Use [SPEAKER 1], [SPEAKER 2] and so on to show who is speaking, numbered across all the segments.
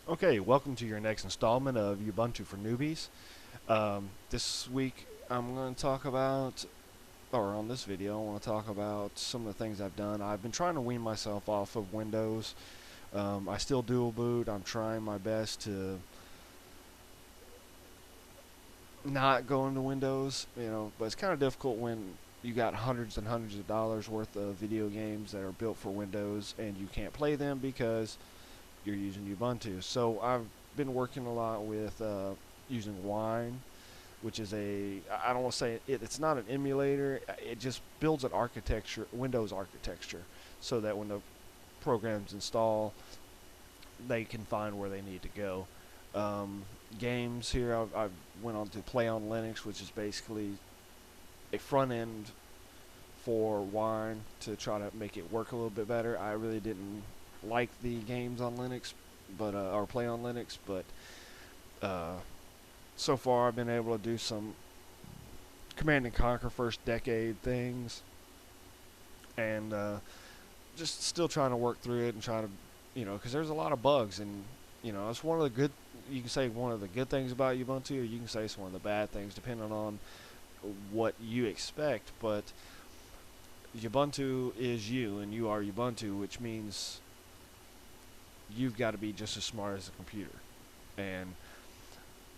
[SPEAKER 1] Okay, welcome to your next installment of Ubuntu for Newbies. This week I'm going to talk about, or on this video, I want to talk about some of the things I've done. I've been trying to wean myself off of Windows. I still dual boot. I'm trying my best to not go into Windows, but it's kind of difficult when you got hundreds and hundreds of dollars worth of video games that are built for Windows and you can't play them because you're using Ubuntu. So I've been working a lot with using Wine, which is I don't want to say it's not an emulator. It just builds an architecture, Windows architecture, so that when the programs install, they can find where they need to go. Games here, I went on to Play on Linux, which is basically a front end for Wine to try to make it work a little bit better. I really didn't like the games on Linux, but or Play on Linux, but so far I've been able to do some Command and Conquer first decade things, and just still trying to work through it and try to, because there's a lot of bugs, and it's one of the good. You can say one of the good things about Ubuntu, or you can say it's one of the bad things, depending on what you expect. But Ubuntu is you, and you are Ubuntu, which means you've got to be just as smart as a computer. And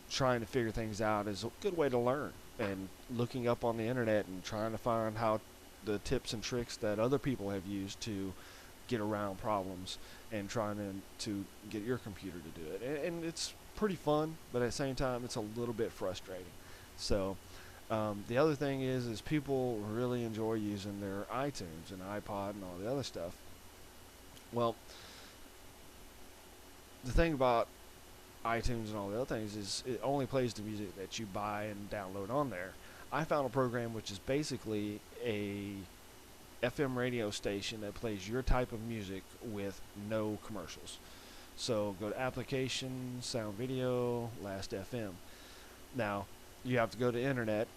[SPEAKER 1] trying to figure things out is a good way to learn. And looking up on the internet and trying to find how the tips and tricks that other people have used to get around problems and trying to get your computer to do it. And it's pretty fun, but at the same time, it's a little bit frustrating. So the other thing is people really enjoy using their iTunes and iPod and all the other stuff. Well, the thing about iTunes and all the other things is it only plays the music that you buy and download on there. I found a program which is basically a FM radio station that plays your type of music with no commercials. So go to Applications, Sound Video, LastFM. Now, you have to go to internet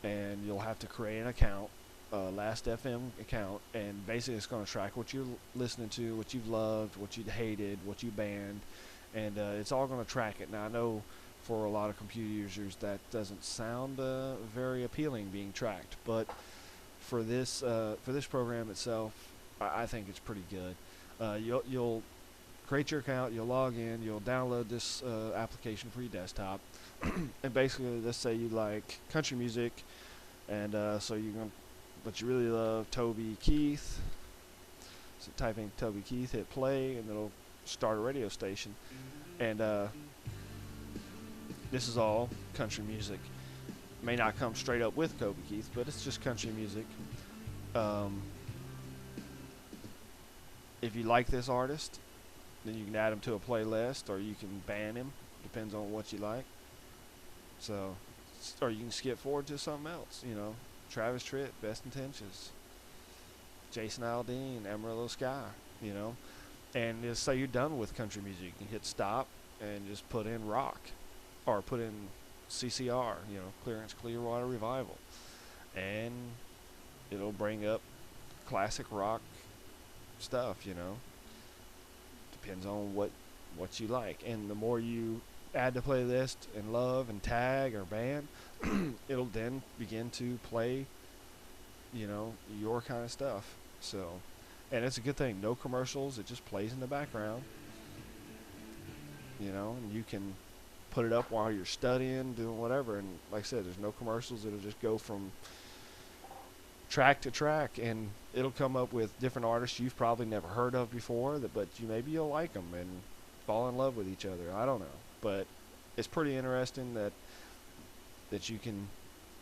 [SPEAKER 1] and you'll have to create an account, LastFM account, and basically it's going to track what you're listening to, what you've loved, what you hated, what you banned, and it's all going to track it. Now, I know for a lot of computer users that doesn't sound very appealing being tracked, but for this program itself, I think it's pretty good. You'll create your account, you'll log in, you'll download this application for your desktop, and basically, let's say you like country music, and so but you really love Toby Keith. So type in Toby Keith, hit play, and it'll start a radio station. And this is all country music. May not come straight up with Toby Keith, but it's just country music. If you like this artist, then you can add him to a playlist, or you can ban him. Depends on what you like. So, or you can skip forward to something else. Travis Tritt, Best Intentions, Jason Aldean, Amarillo Sky. And just say you're done with country music, you can hit stop and just put in rock, or put in CCR, Clearance Clearwater Revival, and it'll bring up classic rock stuff. Depends on what you like, and the more you add to playlist and love and tag or ban, it'll then begin to play your kind of stuff. So, and it's a good thing, no commercials, it just plays in the background, and you can put it up while you're studying, doing whatever, and like I said, there's no commercials. It'll just go from track to track, and it'll come up with different artists you've probably never heard of before, but maybe you'll like them and fall in love with each other. I don't know, but it's pretty interesting that you can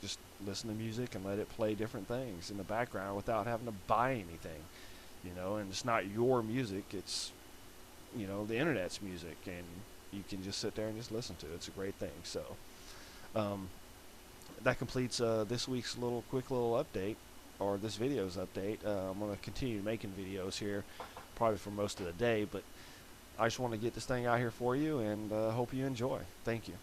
[SPEAKER 1] just listen to music and let it play different things in the background without having to buy anything, and it's not your music, it's the internet's music, and you can just sit there and just listen to it. It's a great thing. So that completes this week's quick little update, or this video's update. I'm going to continue making videos here probably for most of the day, but I just want to get this thing out here for you, and hope you enjoy. Thank you.